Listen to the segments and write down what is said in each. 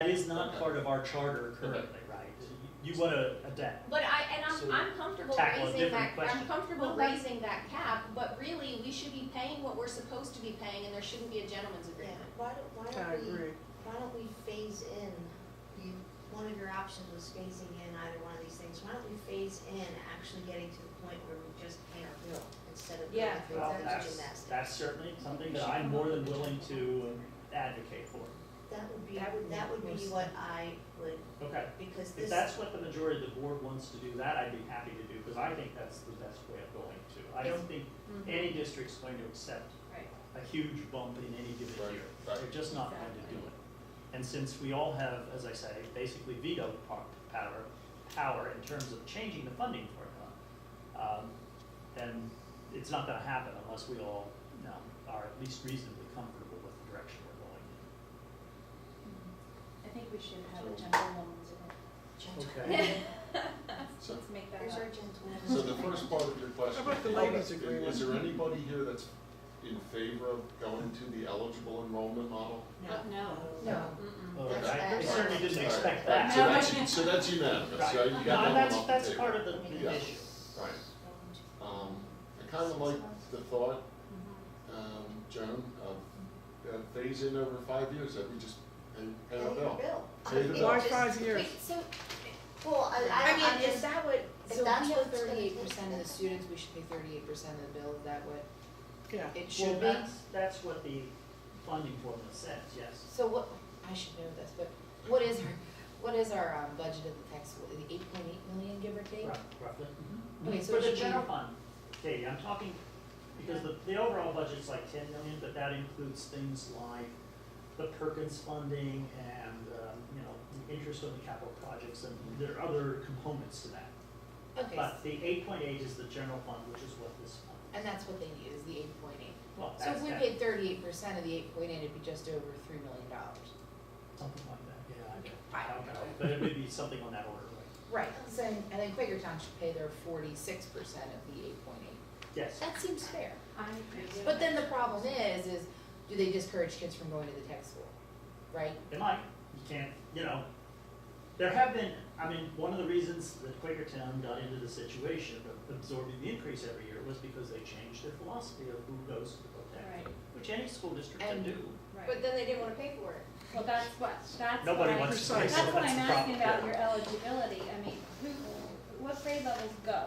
That is not part of our charter currently, right? You want to adapt. But So I'm comfortable tackle a raising different that, question. I'm comfortable raising that cap, but really, we should be paying what we're supposed to be paying, and there shouldn't be a gentleman's Yeah, agreement. why don't we phase in, one of your options was phasing in either one of these things, why don't we phase in actually getting to the point where we just pay our bill instead of going Yeah. through Well, all this gymnastics? that's certainly something that I'm more than willing to advocate for. That would be That would make what I would, Okay. because If this, that's what the majority of the board wants to do, that I'd be happy to do, because I think that's the best way of going to. I don't think any district's going to accept Right. a huge bump in any given Right, year. right. They're just not going to do it. And since we all have, as I say, basically veto power in terms of changing the funding formula, then it's not gonna happen unless we all, are at least reasonably comfortable with the direction we're going I think we should have a gentlewoman's agreement. in. Okay. Let's make that here's up. our gentleman. So the first part of your question. How about the ladies' agreement? Is there anybody here that's in favor of going to the eligible enrollment model? No. No. Well, That's- I certainly didn't All right. expect All right, that. So that's unanimous, Right. right? You No, got that one that's, off the that's table. part of the Yeah. issue. Right. I kind of like the thought, Joan, of phase in over 5 years, that we just pay our Pay your bill. bill. Pay the bill. Why 5 years? Wait, so, Well, I I'm mean, is just, that what, if so that's we what have it's gonna 38% of take, the students, we should pay 38% of the bill, is that what Yeah. it Well, should be? that's what the funding formula says, yes. So what, I should know this, but what is our budget of the tax school, the 8.8 million, give or take? Roughly. Okay, so For it the should be- general fund, Katie, I'm talking, because the overall budget's like 10 million, but that includes things like the Perkins funding and, the interest on the capital projects, and there are other components to that. Okay, But the 8.8 is the general fund, which is what this fund is. and that's what they need, is the 8.8. Well, So that's if we that, paid 38% of the 8.8, it'd be just over $3 million. something like that, yeah, I don't know, but it would be something on that order, right? Right, so, and then Quakertown should pay their 46% of the 8.8. Yes. That seems fair. I agree. But then the problem is do they discourage kids from going to the tech school, right? It might, you can't, there have been, one of the reasons that Quakertown got into the situation of absorbing the increase every year was because they changed their philosophy of who goes to the Tech, Right. which any school district can And- do. But then they didn't wanna pay for it. Well, that's what Nobody I'm- wants to pay, Precisely. so That's what that's I'm the asking problem. about your eligibility. I mean, what grade levels go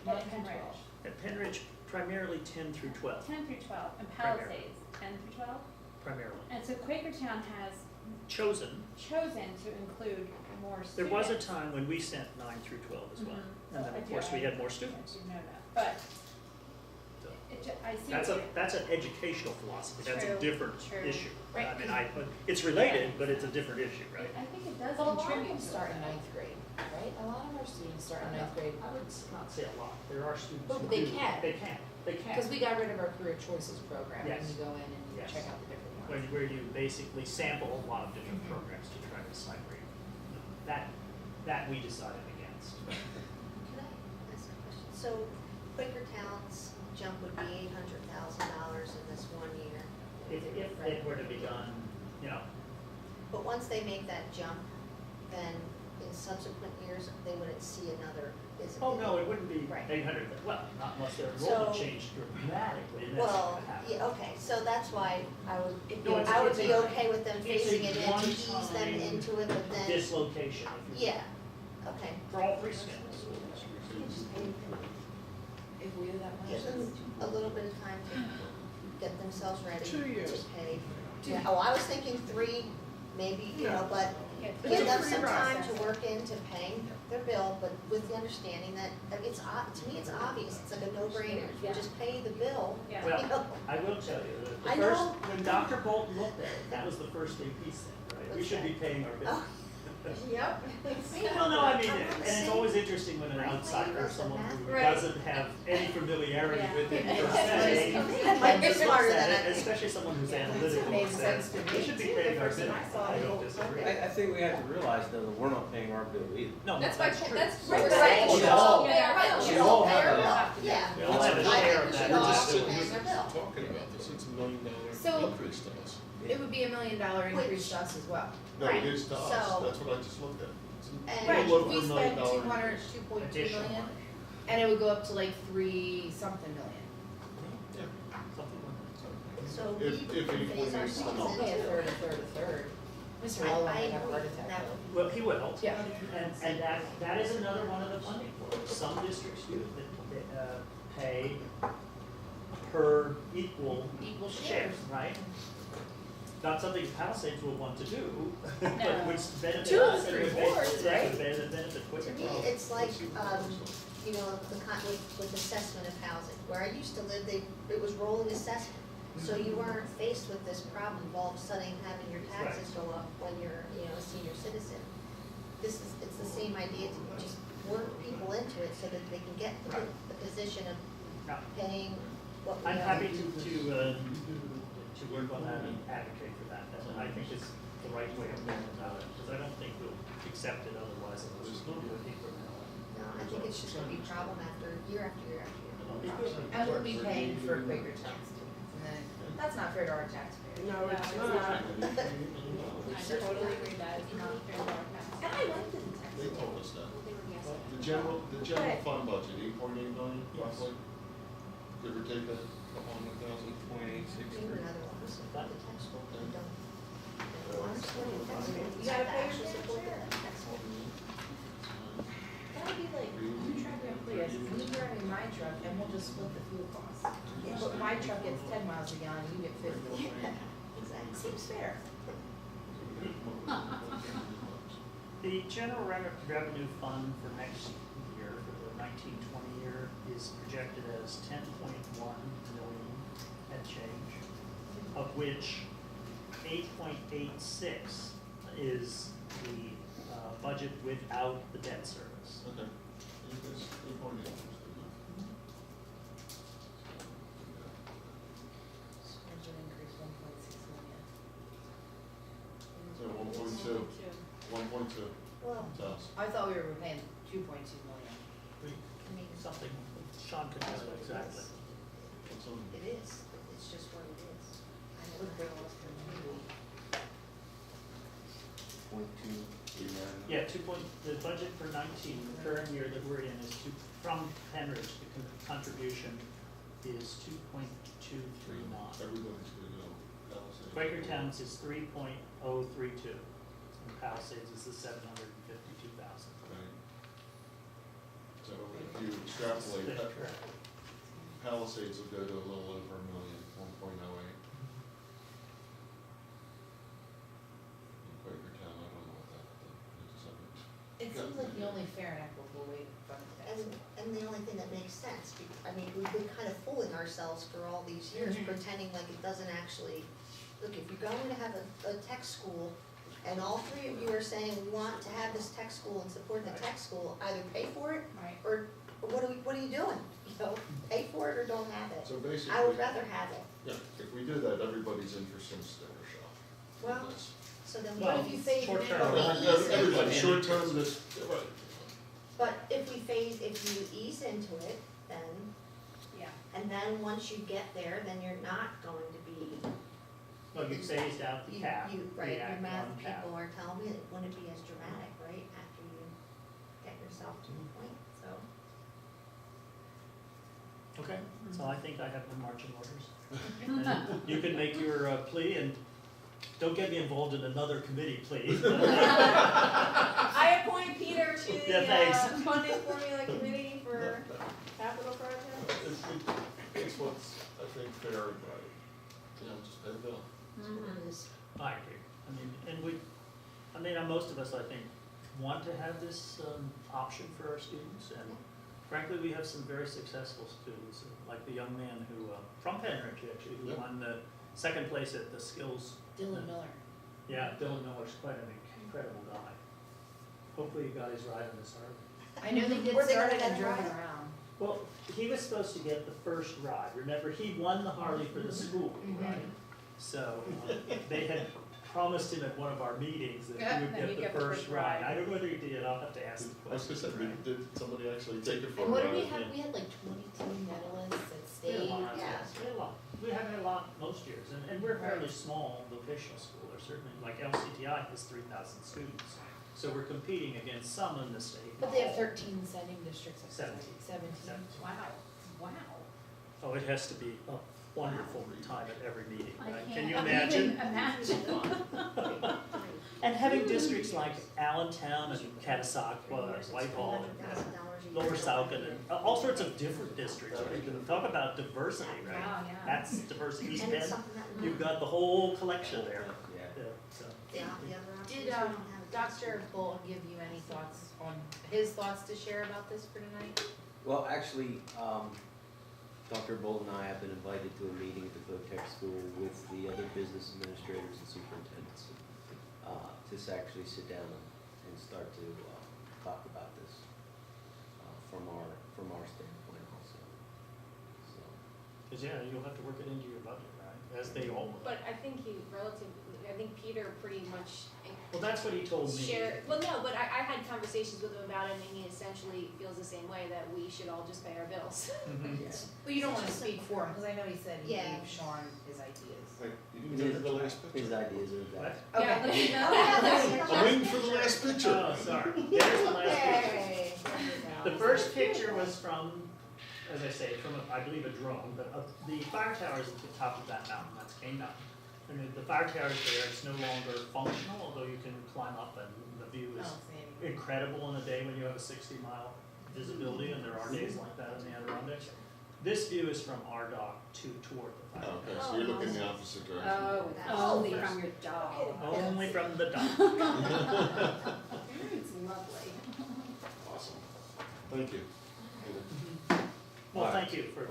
at Penridge? At Penridge, primarily 10 through 12, 10 through 12, and Primarily. Palisades, 10 through 12? primarily. And so Quakertown has Chosen, chosen to include more students. there was a time when we sent 9 through 12 as well, Mhm. and then of course we had more students. I did know that, but So I see That's what a, you're- that's an educational philosophy, that's a True, different true. issue. Right. It's related, but it's a different issue, right? I think it does But a lot of contribute them to start in it. 9th grade, right? A lot of our students start in 9th grade. I would not say a lot, there are students But who they do. can. They can, they can. Because we got rid of our career choices program, and Yes. you go in and you Yes. check out the different ones. Where you basically sample a lot of different Mhm. programs to try to decide where you, that we decided against. can I ask a question? So Quakertown's jump would be $800,000 in this 1 year. If it were to be done, But once they make that jump, then in subsequent years, they wouldn't see another, is it? oh no, it wouldn't be Right. 800, well, not unless their enrollment So- changed dramatically, and that's not Well, gonna happen. yeah, okay, so that's why I would, No, it's- I would it's be a- okay with them it's a phasing it in to ease them one-time into it, but then, Dislocation, if you will, yeah, okay. for all three schools. If we do that much. Give them a little bit of time to get themselves ready 2 years. to pay. Yeah, oh, I was thinking 3, maybe, but It's give a them free some time process. to work into paying their bill, but with the understanding that, it's, to me, it's obvious, it's like a no-brainer. If you Yeah. just pay the bill, Yeah. Well, you know, I will tell you, that I the first, know. when Dr. Bolton looked at it, that was the first thing he said, right? We What's should be that? paying our bill. Oh. Yep. Well, no, I mean, and it's always interesting when an outsider, someone who Right. doesn't have any familiarity Yeah. with it per Yeah. se, They might be looks smarter at than I it, think. especially someone who's Yeah, analytical, it made and sense says, to we me should be too, paying the our first bill. time I saw I it. don't disagree. I think we have to realize though that we're not paying our bill either. No, That's that's why, true. that's So what we're we're saying, saying we we should all all- pay our bills. we all pay our have bill. a- Yeah. We all have a I share think of we that. should We're all just be sitting paying here our bill. talking about this, it's $1 million So- increase to us. It would be $1 million increase to us as well. No, Right, it is to us, so- that's what I just looked at. It's And- a Right, little we over $1 spent million 200, increase. 2.2 Additional million, money. and it would go up to like 3-something million. Yeah. Something like So we If can phase 8.8 our is students not- Okay, a into. third, a third, a third. Mr. I Lowe might have a agree, heart attack. that though. would be. Well, he will. Yeah. And that is another one of the funding forms. Some districts do, that pay per equal Equal share, shares. right? Not something Palisades will want to do, but No. which benefits Two of us, the and would rewards, benefit, right? would benefit To Quicken me, Loans. it's like, you know, with assessment of housing, where I used to live, it was rolling assessment. So you weren't faced with this problem of all of a sudden having your taxes go up when you're, you know, a senior citizen. It's the same idea, to just work people into it so that they can get to Right. the position of Now, paying what we I'm owe. happy to work on that and advocate for that. I think it's the right way of going about it, because I don't think we'll accept it otherwise, it'll just do it incrementally. No, I think it's just gonna be a problem after year after year after year. And we'll be paying for Quaker Town students, and then, that's not fair to our taxpayers. No, it's it's not. I totally agree that it's not fair to our And taxpayers. I like the tax. They told us that. The general Right. fund budget, 8.8 million roughly, give or take a couple hundred thousand. Maybe another one, so the tax school, they don't. Yeah. Well, I'm supporting tax school. You gotta pay Actually your support share. the tax school. That would be like, you track your employees, you drive in my truck, and we'll just split the fuel costs. But my truck gets 10 miles a gallon, you get 50. Exactly. Seems fair. The general revenue fund for next year, for the 19-20 year, is projected as 10.1 million and change, of which 8.86 is the budget without the debt service. Okay. It is 8.8. Budget increase 1.6 million. So 1.2, 1.2 Well, to us. I thought we were paying 2.2 million. I mean, Something, Sean can tell you exactly. What's on? it is, it's just what it is. I Would know. bring us to maybe. Yeah, the budget for 19, the current year that we're in is from Penridge, the contribution is 2.239. Everybody's gonna go Palisades. Quaker Towns is 3.032, and Palisades is the 752,000. Right. So if you extrapolate, That's correct. Palisades will go to a little over $1 million, 1.08. In Quaker Town, I don't know what that, I just haven't. It seems like the only fair and equitable way to fund the tax. And the only thing that makes sense, I mean, we've been kind of fooling ourselves for all these years, pretending like it doesn't actually, look, if you're going to have a tech school, and all three of you are saying we want to have this tech school and support the tech school, either pay for it, Right. or what are you doing? You know, pay for it or don't have it. So basically. I would rather have it. Yeah, if we do that, everybody's interest in sticker shock. Well, so then Well, what if you phase it in? short-term. or we ease into Everybody, it? short term, this, right. But if you ease into it, then, Yeah. and then once you get there, then you're not going to be, Well, you phased out the cap, right, the your Act math One cap. people are telling me that it wouldn't be as dramatic, right, after you get yourself to the point, so. Okay, so I think I have the marching orders. And you can make your plea, and don't get me involved in another committee, please. I appoint Peter to Yeah, the thanks. funding formula committee for capital projects. It's what's, I think, fair and right. You know, just pay the bill. That's what it is. I agree. Most of us, I think, want to have this option for our students, and frankly, we have some very successful students, like the young man who, from Penridge actually, who Yep. won the second place at the skills. Dylan Miller. Yeah, Dylan Miller's quite an incredible guy. Hopefully you got his ride on this Harley. I know they did Were they start gonna it and let him driven ride? around. Well, he was supposed to get the first ride. Remember, he won the Harley for the school, right? So they had promised him at one of our meetings that Yeah, he would that he'd get the first ride. I don't know whether he did. I'll have to ask the I was question. gonna say, did somebody actually take it for a And what did we ride? have? We had like 22 medalists that We had a stayed. lot, yeah. yes, we had a lot. we haven't had a lot most years, and we're a fairly small vocational school, there's certainly, like LCTI has 3,000 students. So we're competing against some in the state. But they have 13 sending districts. I think. 17. 17. Wow, wow. Oh, it has to be a wonderful time at every meeting, I right? can't Can you even imagine? imagine. And having districts like Allentown and Catasauqua, and Whitehall, and Lower Saucon, and all sorts of different districts, right? Talk about diversity, right? Wow, yeah. That's diversity. East And it's Bend, something that. you've got the whole collection there. Yeah. Yeah, so. The other options, Did we don't have. Dr. Bolton give you any thoughts on his thoughts to share about this for tonight? Well, actually, Dr. Bolton and I have been invited to a meeting at the VOTEC school with the other business administrators and superintendents to actually sit down and start to talk about this from our standpoint also. So, Cause yeah, you'll have to work it into your budget, right? As they all will. But I think I think Peter pretty much Well, that's what he told me. shared, well, no, but I had conversations with him about it, and he essentially feels the same way, that we should all just pay our bills. Mhm. yeah. Well, you don't want to speak for him, because I know he said he Yeah. gave Sean his ideas. Like, you didn't go to the last His picture. ideas are that. What? Yeah, but you know. I'm waiting for the last picture. Oh, sorry. There's the last picture. Yay. The first picture was from, as I say, from, I believe, a drone, but the fire tower is at the top of that mountain, that's Cane Mountain. And the fire tower is there, it's no longer functional, although you can climb up and the view I is don't see any. incredible in a day when you have a 60-mile visibility, and there are days like that in the Adirondacks. This view is from our dock toward the fire Okay, tower. so you're looking the opposite direction. Oh, That's only first. from your dog. Only from the dock. It's lovely. Awesome. Thank you. Well, thank you for,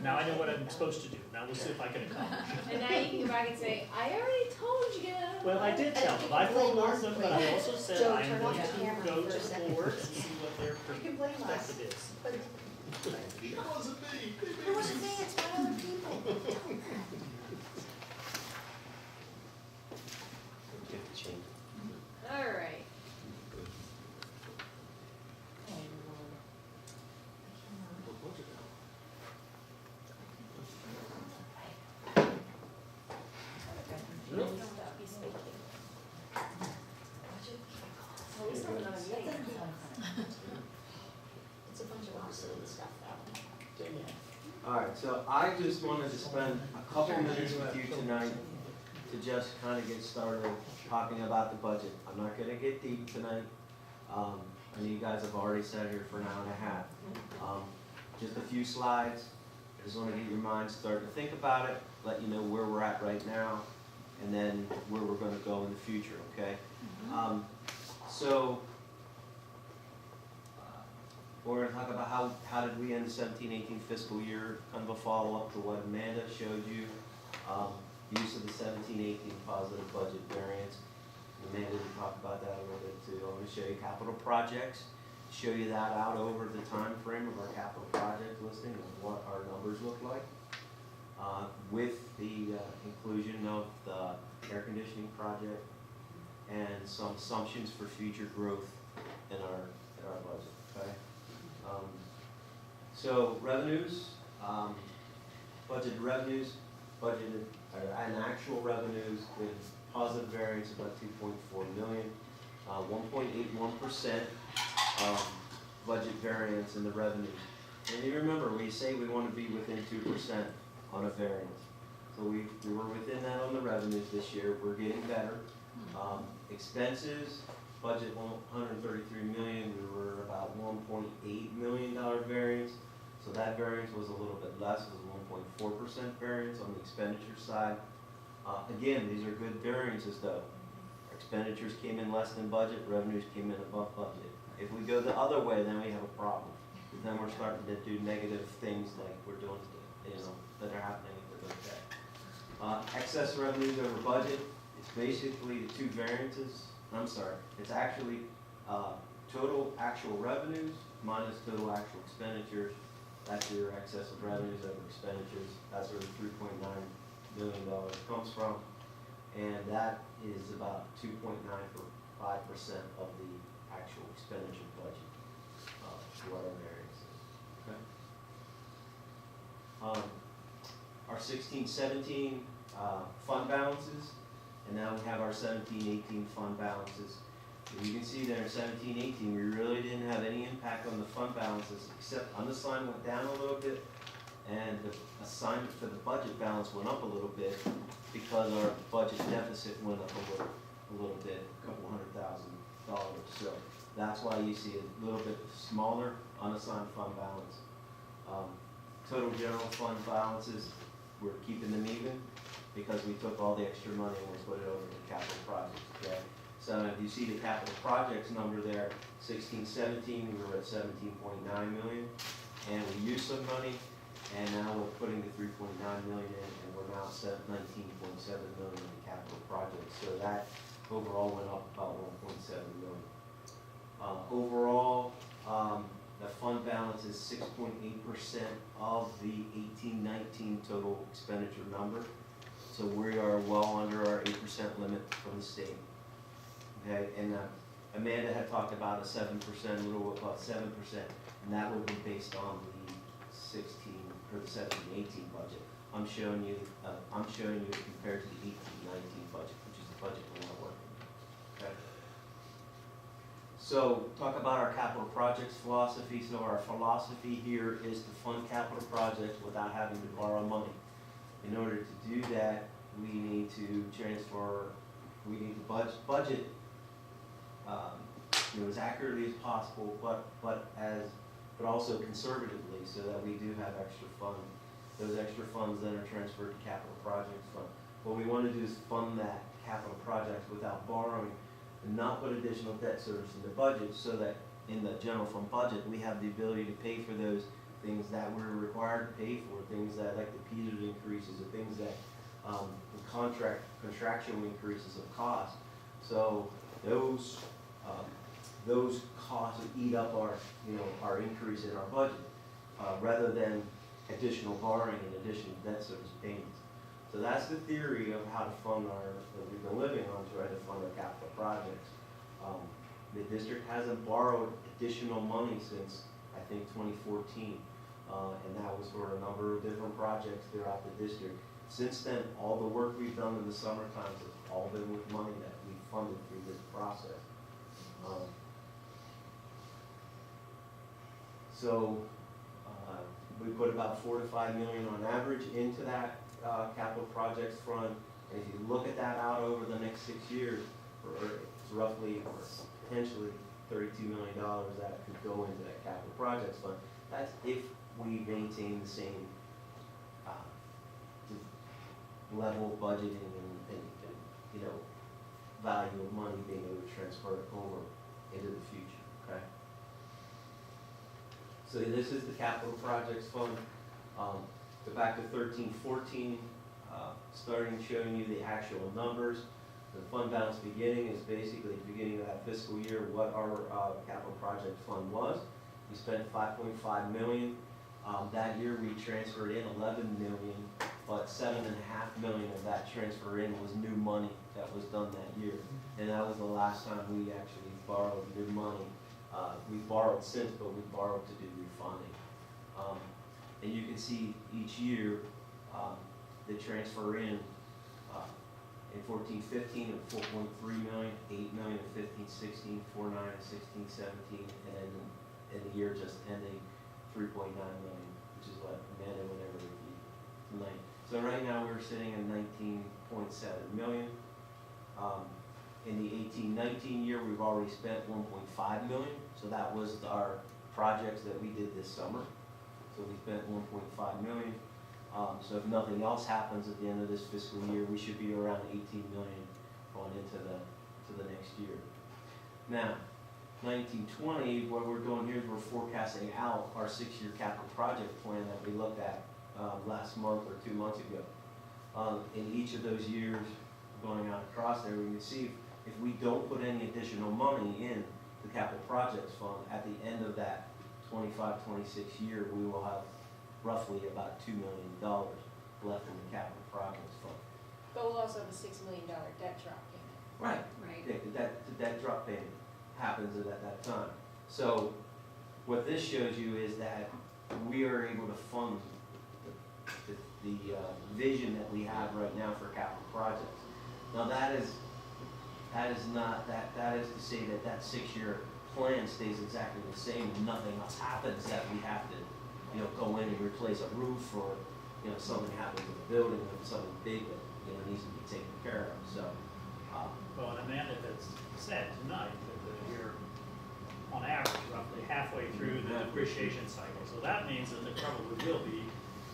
now I know what I'm supposed to do, now we'll see if I can accomplish it. And now you can go back and say, I already told you. Well, I did tell them, I forewarned them, but I also said Joe, I am turn going off the to camera go for to a the second. board and see what their You can blame us. perspective is. But That wasn't me. it wasn't me, it's my other people. You have to change it. All right. Well, we still have another meeting. It's a bunch of obsolete stuff though. All right, so I just wanted to spend a couple minutes with you tonight to just kind of get started talking about the budget. I'm not gonna get deep tonight. I know you guys have already sat here for an hour and a half. Just a few slides. I just wanna get your minds started to think about it, let you know where we're at right now, and then where we're gonna go in the future, okay? So, we're gonna talk about how did we end the 17-18 fiscal year, kind of a follow-up to what Amanda showed you. Use of the 17-18 positive budget variance. Amanda did talk about that a little bit too. I'm gonna show you capital projects, show you that out over the time frame of our capital project listing of what our numbers look like. With the inclusion of the air conditioning project and some assumptions for future growth in our budget, okay? So revenues, budgeted revenues, budgeted, and actual revenues with positive variance about 2.4 million, 1.81% budget variance in the revenues. And you remember, we say we want to be within 2% on a variance. So we were within that on the revenues this year, we're getting better. Expenses, budget 133 million, we were about $1.8 million variance. So that variance was a little bit less, it was 1.4% variance on the expenditure side. Again, these are good variances though. Expenditures came in less than budget, revenues came in above budget. If we go the other way, then we have a problem. Then we're starting to do negative things like we're doing, that are happening with the excess revenues over budget. It's basically the two variances. It's actually total actual revenues minus total actual expenditures. That's your excess of revenues over expenditures. That's where the $3.9 million comes from. And that is about 2.95% of the actual expenditure budget, what our variance is. Okay? Our 16-17 fund balances, and now we have our 17-18 fund balances. And you can see there in 17-18, we really didn't have any impact on the fund balances, except unassigned went down a little bit, and the assignment for the budget balance went up a little bit because our budget deficit went up a little bit, a couple $100,000. So that's why you see a little bit smaller unassigned fund balance. Total general fund balances, we're keeping them even because we took all the extra money and we put it over to capital projects, okay? So if you see the capital projects number there, 16-17, we were at 17.9 million, and we used some money, and now we're putting the 3.9 million in, and we're now at 19.7 million in capital projects. So that overall went up about 1.7 million. Overall, the fund balance is 6.8% of the 18-19 total expenditure number. So we are well under our 8% limit from the state. Okay, and Amanda had talked about a 7%, a little above 7%, and that will be based on the 16 or the 17-18 budget. I'm showing you compared to the 18-19 budget, which is the budget we're not working with. Okay. So talk about our capital projects philosophy. So our philosophy here is to fund capital projects without having to borrow money. In order to do that, we need to budget as accurately as possible, but also conservatively, so that we do have extra funds. Those extra funds then are transferred to capital projects fund. What we want to do is fund that capital projects without borrowing, and not put additional debt service in the budget, so that in the general fund budget, we have the ability to pay for those things that we're required to pay for, things that like the PETA increases, or things that contractual increases of cost. So those costs would eat up our increase in our budget, rather than additional borrowing and additional debt service payments. So that's the theory of how to fund that we've been living on, to try to fund our capital projects. The district hasn't borrowed additional money since, I think, 2014, and that was for a number of different projects throughout the district. Since then, all the work we've done in the summer times has all been with money that we funded through this process. We put about $4 to $5 million on average into that capital projects fund, and if you look at that out over the next 6 years, it's roughly or potentially $32 million that could go into that capital projects fund. That's if we maintain the same level of budgeting and value of money being able to transfer it over into the future. Okay. So this is the capital projects fund. Go back to 13-14, starting showing you the actual numbers. The fund balance beginning is basically the beginning of that fiscal year what our capital project fund was. We spent $5.5 million. That year we transferred in $11 million, but $7.5 million of that transfer in was new money that was done that year. And that was the last time we actually borrowed new money. We've borrowed since, but we borrowed to do refunding. And you can see each year the transfer in 14-15 of $4.3 million, $8 million in 15-16, $4.9 in 16-17, and then in the year just ending $3.9 million, which is what Amanda went over with you tonight. So right now we're sitting at $19.7 million. In the 18-19 year, we've already spent $1.5 million. So that was our projects that we did this summer. So we spent $1.5 million. So if nothing else happens at the end of this fiscal year, we should be around $18 million going into the next year. Now, 19-20, what we're doing here is we're forecasting out our 6-year capital project plan that we looked at last month or 2 months ago. In each of those years, going out across there, we can see if we don't put any additional money in the capital projects fund, at the end of that 25-26 year, we will have roughly about $2 million left in the capital projects fund. But we'll also have a $6 million debt drop payment. Right. Right. Yeah, the debt drop payment happens at that time. So what this shows you is that we are able to fund vision that we have right now for capital projects. Now that is not, that is to say that that 6-year plan stays exactly the same and nothing else happens that we have to, go in and replace a roof or, something happens in the building or something big that, needs to be taken care of, so. Well, and Amanda has said tonight that you're on average roughly halfway through the depreciation cycle. So that means that there probably will be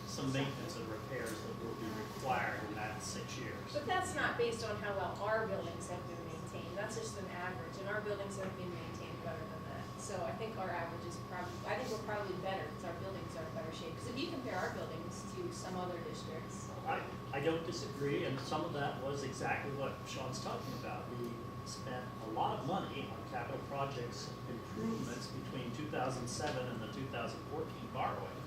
some maintenance and repairs that will be required in that 6 years. But that's not based on how well our buildings have been maintained, that's just an average, and our buildings have been maintained better than that. So I think our average is I think we're probably better, because our buildings are in better shape. Because if you compare our buildings to some other districts. I don't disagree, and some of that was exactly what Sean's talking about. We spent a lot of money on capital projects improvements between 2007 and the 2014 borrowing.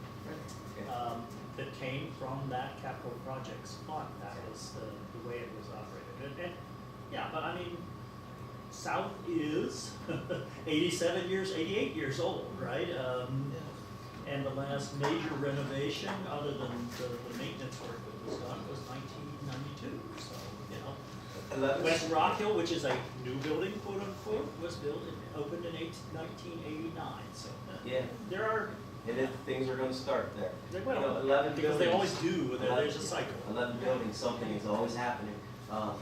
That came from that capital projects fund. That was the way it was operated. And yeah, but I mean, South is 88 years old, right? And the last major renovation, other than the maintenance work that was done, was 1992. So, West Rock Hill, which is a new building, quote unquote, was opened in 1989. So Yeah. there are. And then things are gonna start there. They will, 11 because they always buildings. do. There's a cycle. 11 buildings, something is always happening. I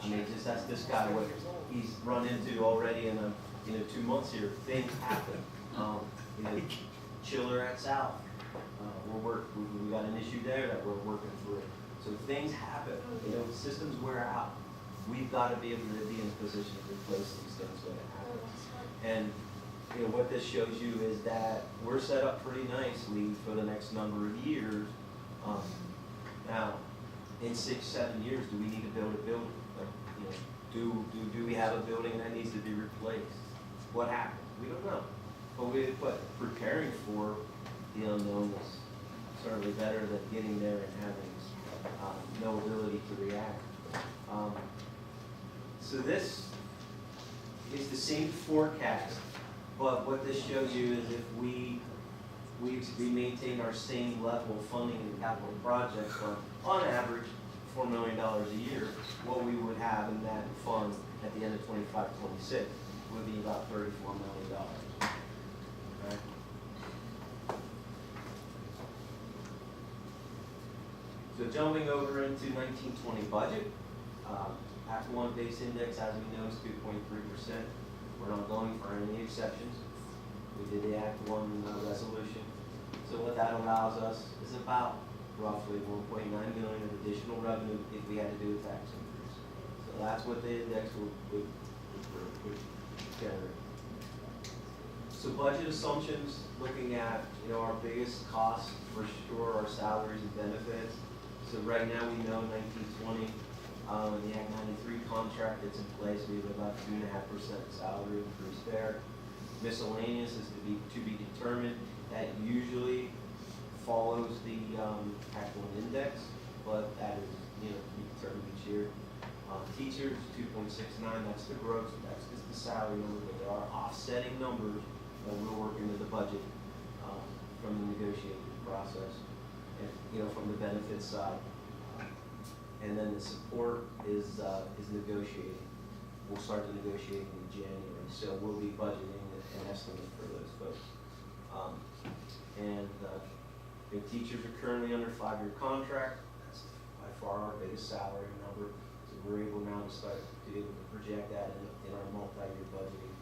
mean, just ask this guy what he's run into already in 2 months here. Things happen. Chiller at South. We got an issue there that we're working through. So things happen. Systems wear out. We've got to be able to be in a position to replace these things when it happens. And what this shows you is that we're set up pretty nicely for the next number of years. Now, in 6-7 years, do we need to build a building? Do we have a building that needs to be replaced? What happens? We don't know. But preparing for the unknown is certainly better than getting there and having no ability to react. So this is the same forecast, but what this shows you is if we maintain our same level of funding in capital projects on average $4 million a year, what we would have in that fund at the end of 25-26 would be about $34 million. Okay. So jumping over into 1920 budget, Act 1 base index, as we know, is 2.3%. We're not going for any exceptions. We did the Act 1 resolution. So what that allows us is about roughly 1.9 million of additional revenue if we had to do a tax increase. So that's what the index would generate. So budget assumptions, looking at our biggest costs for sure are salaries and benefits. So right now we know 1920 in the Act 93 contract that's in place, we have about 2.5% salary increase there. Miscellaneous is to be determined. That usually follows the Act 1 index, but that is to be determined each year. Teachers 2.69, that's the gross, that's just the salary number, but there are offsetting numbers that we'll work into the budget from the negotiating process and from the benefits side. And then the support is negotiating. We'll start the negotiating in January, so we'll be budgeting an estimate for those folks. Teachers are currently under a 5-year contract. That's by far our biggest salary number. So we're able now to start to be able to project that in our multi-year budgeting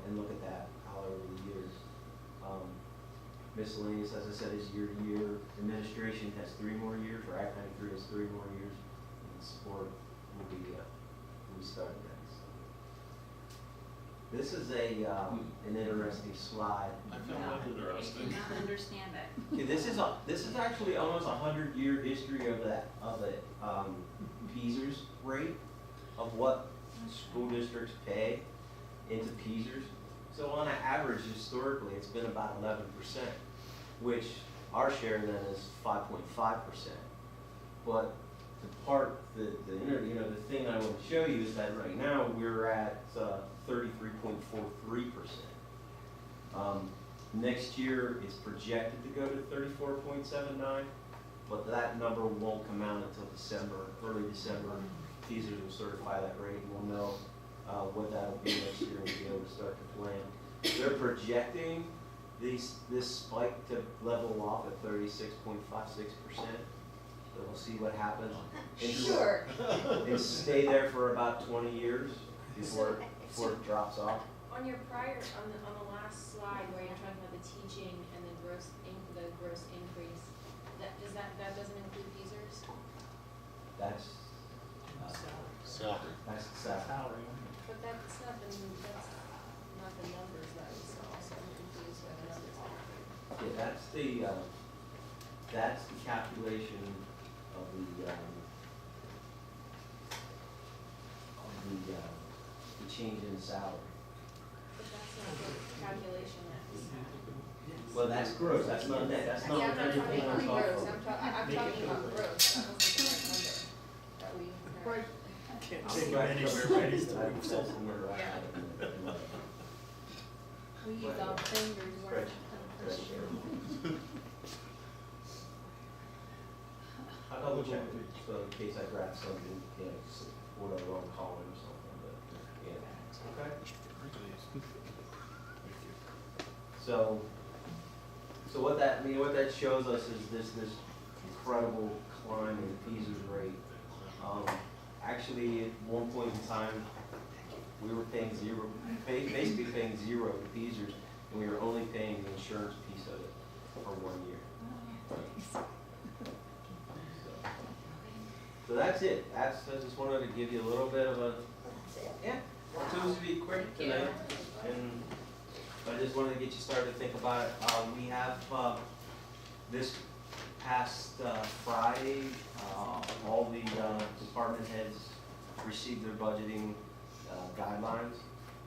and look at that out over the years. Miscellaneous, as I said, is year to year. Administration has 3 more years, or Act 93 has 3 more years. And support will be starting next. This is an interesting slide. I found that interesting. I do not understand it. Okay, this is actually almost 100-year history of the PSERS rate of what school districts pay into PSERS. So on average, historically, it's been about 11%, which our share then is 5.5%. But the thing I want to show you is that right now we're at 33.43%. Next year, it's projected to go to 34.79. but that number won't come out until December, early December. Teasers will certify that rate, and we'll know, what that'll be next year and be able to start to plan. They're projecting this spike to level off at 36.56%. So we'll see what happens. And Sure. And stay there for about 20 years before it drops off. On your prior, on the last slide where you're talking about the teaching and the gross increase, that doesn't include teasers? That's, Salary. that's the salary. Salary. But that's not the numbers that we saw, so I'm confused by the numbers. Yeah, that's the calculation of the change in salary. But that's not the calculation that we have. Well, that's gross, that's not net, that's not Yeah, I'm not everything talking on about top gross, of. I'm talking about gross, that was the correct number that we had. Right. Can't I'll take go them back to anywhere, the- right? It's the I we've pulled said. somewhere right Yeah. out of it. We use our fingers, we're Spreadsheet. I'll double check it, so in case I grab something, you know, what a wrong column or something, but, yeah. Okay. So what that shows us is this incredible climb in the Teasers rate. Actually, at one point in time, we were paying zero, basically paying zero to Teasers, and we were only paying the insurance piece of it for 1 year. So that's it. I just wanted to give you a little bit of a, That's it. yeah, it was to be quick tonight. And I just wanted to get you started to think about it. We have, this past Friday, all the department heads received their budgeting guidelines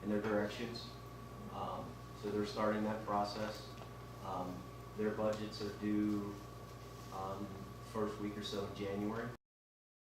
and their directions. So they're starting that process. Their budgets are due first week or so of January.